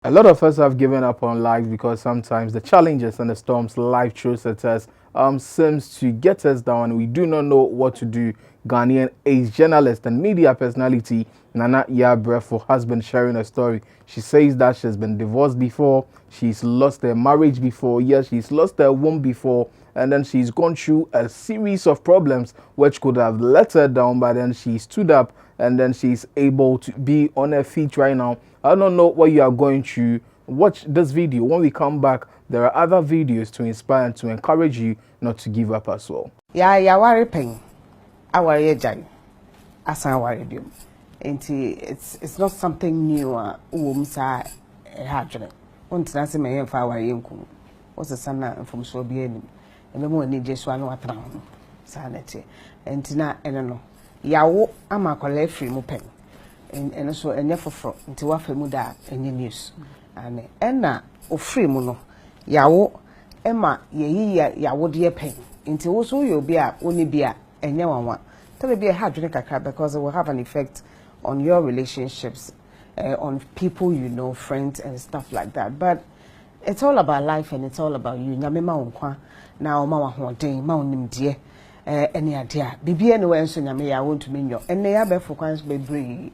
A lot of us have given up on life because sometimes the challenges and the storms life throws at us seems to get us down and we do not know what to do. Ghanaian ace journalist and media personality Nana Yaa Brefo has been sharing a story. She says that she's been divorced before, she's lost her marriage before, yes, she's lost her womb before, and then she's gone through a series of problems which could have let her down, but then she stood up and then she's able to be on her feet right now. I don't know what you are going through. Watch this video. When we come back, there are other videos to inspire and to encourage you not to give up as well. Ya worry pain. I worry jai. Asan worry biom. It's not something new. Sa hadwene. Ontena se me yemfa worry nkum. What's the sana from so bi anim. Ememo ni Jesu anu atran ho. Sa na tie. Enti na ene no. Yawo ama kwala free mu pen. And so enye foforo nti wa fa mu da enye news ane enna ofiri mu no yawo ema yeyi yawo de pen nti wo so yo bi a oni bi a enye wanwa tell be ha dwene kakra because it will have an effect on your relationships, on people you know, friends and stuff like that. But it's all about life and it's all about you. Nyame ma wonkwa na o ma wa hoden ma onim de any idea bibia no wen so nyame ya want to menyo enne ya be focus be bring.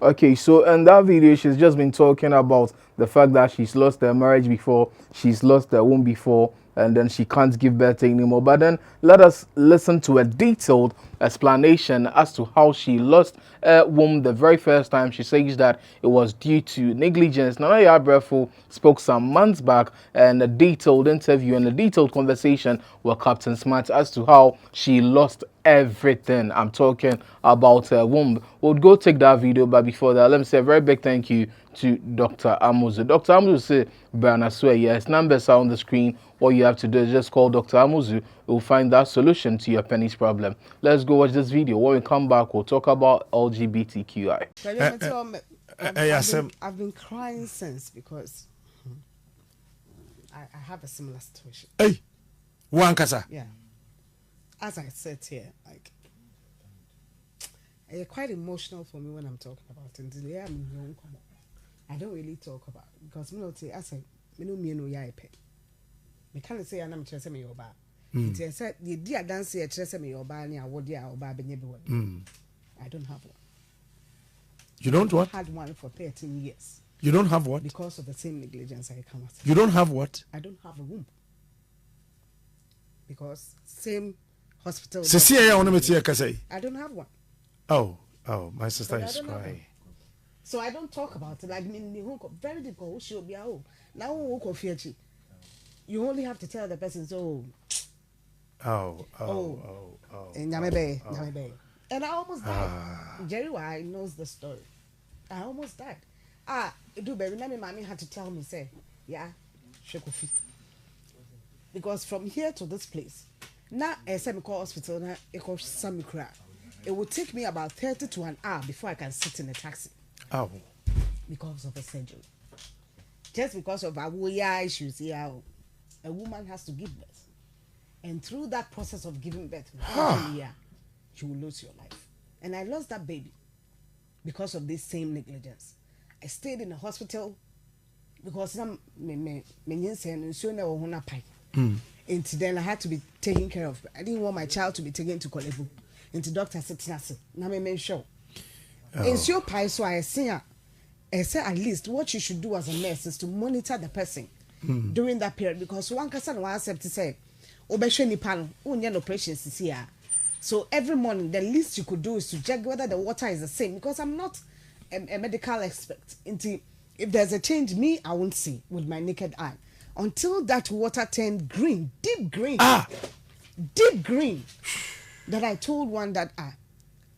Okay, so in that video, she's just been talking about the fact that she's lost her marriage before, she's lost her womb before, and then she can't give birth anymore. But then let us listen to a detailed explanation as to how she lost her womb the very first time. She says that it was due to negligence. Nana Yaa Brefo spoke some months back in a detailed interview and a detailed conversation with Captain Smart as to how she lost everything. I'm talking about her womb. We'll go take that video, but before that, let me say a very big thank you to Dr. Amuzu. Dr. Amuzu said, Brian, swear, yes, numbers are on the screen. All you have to do is just call Dr. Amuzu. We'll find that solution to your pennies problem. Let's go watch this video. When we come back, we'll talk about LGBTQI. I've been crying since because I have a similar situation. Hey, one kasa. Yeah. As I said here, like, it's quite emotional for me when I'm talking about it. Until I don't really talk about it because me not say I say me no me no ya ipe. Me can't say I'm chese me yoba. It said the dia dance here chese me yoba ni awodi a oba benye be one. I don't have one. You don't what? I had one for 13 years. You don't have what? Because of the same negligence I come at. You don't have what? I don't have a womb. Because same hospital. I don't have one. Oh, my sister is crying. So I don't talk about it. Like very difficult. She'll be out. Now you only have to tell the person so. And I almost died. Jerry Y knows the story. I almost died. Do baby, mommy had to tell me, say, yeah, Shekofi. Because from here to this place, now a semi-call hospital, now it calls Samikra. It will take me about 30 to an hour before I can sit in a taxi. Oh. Because of a surgery. Just because of our issues, a woman has to give birth. And through that process of giving birth, you will lose your life. And I lost that baby because of this same negligence. I stayed in the hospital because some and then I had to be taken care of. I didn't want my child to be taken to Kolebu. And the doctor said, "Na me show." It's your pie, so I say at least what you should do as a nurse is to monitor the person during that period because one person will accept to say, "Obeshe nipan, unyan operations is here." So every morning, the least you could do is to check whether the water is the same because I'm not a medical expert. If there's a change, I won't see with my naked eye until that water turned green, deep green, that I told one that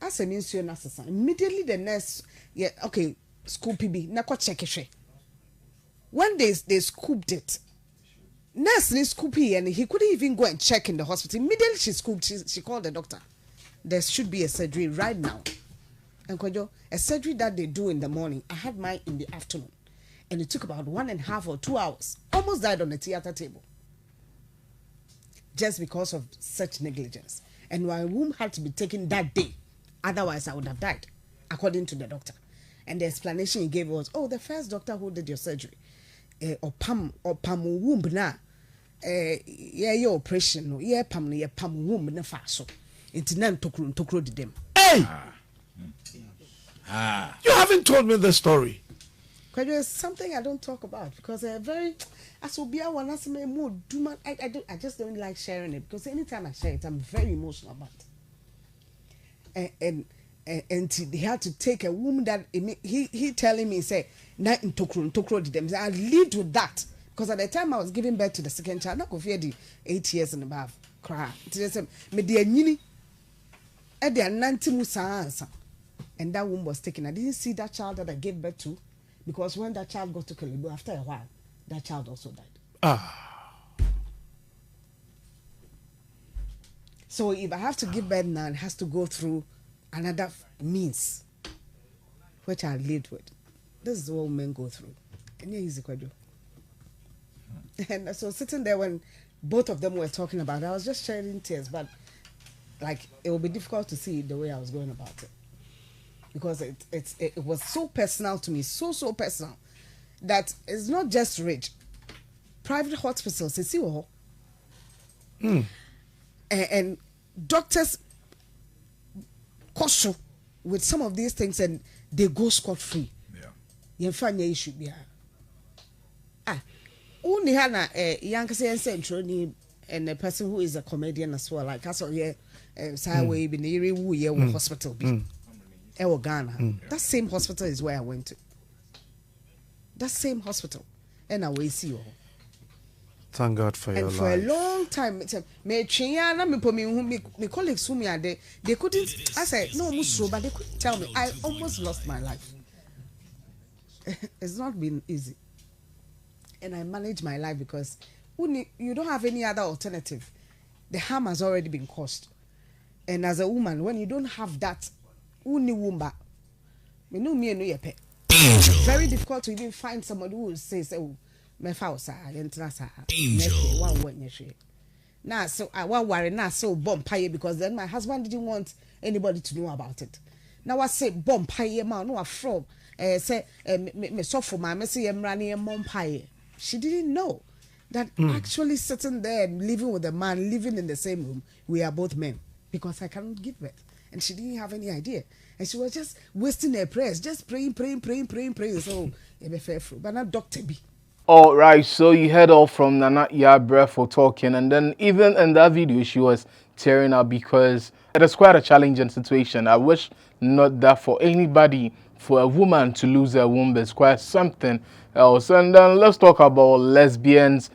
as a ministry nurse, immediately the nurse, school PB, nako check it. One day they scooped it. Nurse ni scoopy and he couldn't even go and check in the hospital. Immediately she scooped, she called the doctor. There should be a surgery right now. And a surgery that they do in the morning, I had mine in the afternoon. And it took about 1.5 or 2 hours. Almost died on the theater table. Just because of such negligence. And my womb had to be taken that day. Otherwise, I would have died, according to the doctor. And the explanation he gave was, oh, the first doctor who did your surgery, or pam womb na, your operation, no, pam womb na faso. It's nan tokro did them. Hey! You haven't told me the story. Because there's something I don't talk about because they're very. As will be a one as me more do man. I just don't like sharing it because anytime I share it, I'm very emotional about it. And they had to take a woman that he telling me say na in tokro did them. I lived with that because at the time I was giving birth to the second child, not for the 8 years and above. Cry. Me the nyini. At the nanti and that womb was taken. I didn't see that child that I gave birth to because when that child got to Kalibu, after a while, that child also died. So if I have to give birth now, it has to go through another means, which I lived with. This is what men go through. And easy kwado. And so sitting there when both of them were talking about it, I was just shedding tears, but like it would be difficult to see the way I was going about it. Because it was so personal to me, so personal, that it's not just rich. Private hospitals, they see and doctors caution with some of these things and they go scot-free. Yeah. You find your issue be only hana young say and a person who is a comedian as well, like I saw here Sideway be near woo hospital be. Ghana. That same hospital is where I went to. That same hospital. And I will see you. Thank God for your life. And for a long time, my colleagues who me are there, they couldn't. I said, no, Musro, but they couldn't tell me. I almost lost my life. It's not been easy. And I managed my life because you don't have any other alternative. The harm has already been caused. And as a woman, when you don't have that, uni wumba. Me no yepe. Very difficult to even find somebody who says, "Oh, me fausa, yentrasa, neshi, one word neshi." Now, so I want worry now, so bomb pie because then my husband didn't want anybody to know about it. Now I say bomb pie man, no from say me so for my messy running mom pie. She didn't know that actually sitting there and living with a man, living in the same room, we are both men because I cannot give birth. And she didn't have any idea. And she was just wasting her prayers, just praying. So, but not Dr. B. All right, so you heard all from Nana Yaa Brefo talking, and then even in that video, she was tearing up because it is quite a challenging situation. I wish not that for anybody, for a woman to lose her womb is quite something else. And then let's talk about lesbians,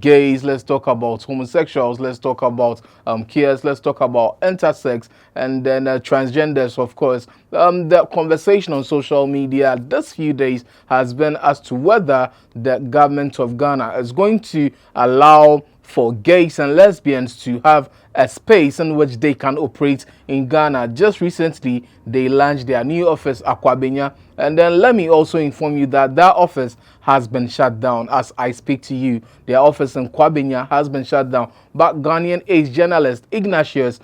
gays, let's talk about homosexuals, let's talk about queers, let's talk about intersex, and then transgenders, of course. The conversation on social media this few days has been as to whether the government of Ghana is going to allow for gays and lesbians to have a space in which they can operate in Ghana. Just recently, they launched their new office, Akwabenya. And then let me also inform you that that office has been shut down as I speak to you. Their office in Kwabenya has been shut down. But Ghanaian age journalist Ignatius,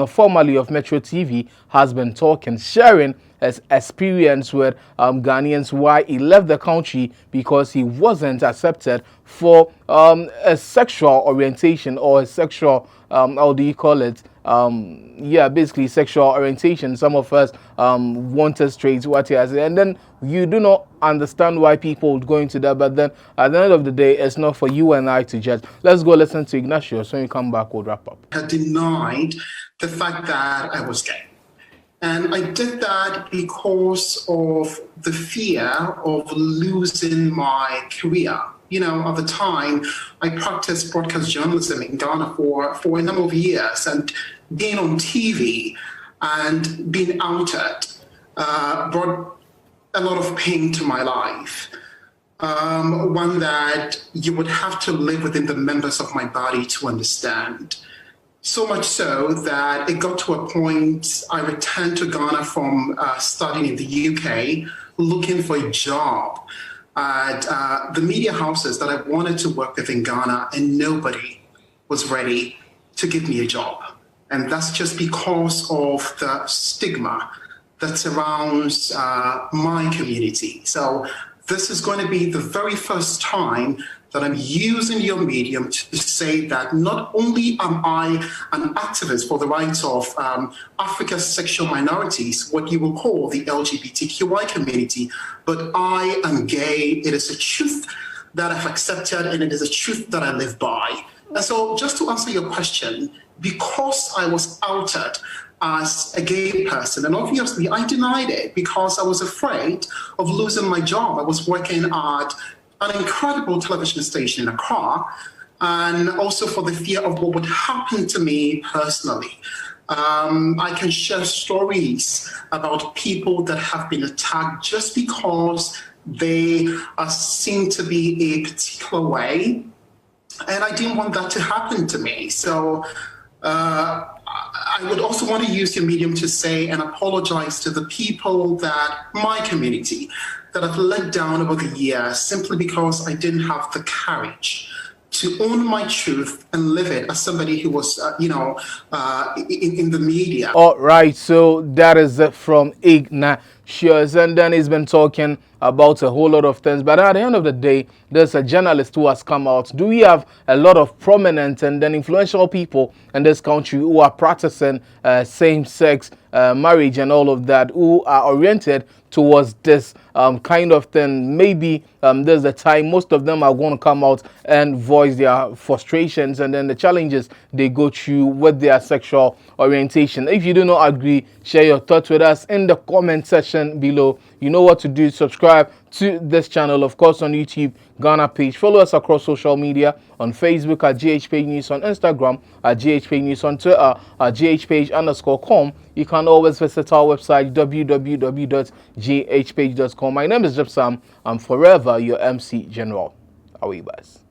formerly of Metro TV, has been talking, sharing his experience with Ghanaians, why he left the country because he wasn't accepted for a sexual orientation or a sexual, how do you call it? Basically sexual orientation. Some of us wanted straight, what he has, and then you do not understand why people would go into that. But then at the end of the day, it's not for you and I to judge. Let's go listen to Ignatius. When you come back, we'll wrap up. I denied the fact that I was gay. And I did that because of the fear of losing my career. You know, at the time, I practiced broadcast journalism in Ghana for a number of years, and being on TV and being outed brought a lot of pain to my life. One that you would have to live within the members of my body to understand. So much so that it got to a point I returned to Ghana from studying in the UK, looking for a job at the media houses that I wanted to work with in Ghana, and nobody was ready to give me a job. And that's just because of the stigma that surrounds my community. So this is going to be the very first time that I'm using your medium to say that not only am I an activist for the rights of Africa's sexual minorities, what you will call the LGBTQI community, but I am gay. It is a truth that I've accepted, and it is a truth that I live by. And so just to answer your question, because I was outed as a gay person, and obviously I denied it because I was afraid of losing my job. I was working at an incredible television station in Accra, and also for the fear of what would happen to me personally. I can share stories about people that have been attacked just because they seem to be a particular way, and I didn't want that to happen to me. So I would also want to use your medium to say and apologize to the people that my community that I've let down over the years simply because I didn't have the courage to own my truth and live it as somebody who was, in the media. All right, so that is it from Ignatius, and then he's been talking about a whole lot of things. But at the end of the day, there's a journalist who has come out. Do we have a lot of prominent and then influential people in this country who are practicing same-sex marriage and all of that, who are oriented towards this kind of thing? Maybe there's a time most of them are going to come out and voice their frustrations and then the challenges they go through with their sexual orientation. If you do not agree, share your thoughts with us in the comment section below. You know what to do. Subscribe to this channel, of course, on YouTube, Ghana page. Follow us across social media on Facebook at GHPage News, on Instagram at GHPage News, on Twitter at GHPage_com. You can always visit our website www.ghpage.com. My name is Jepsam. I'm forever your MC General. Away, guys.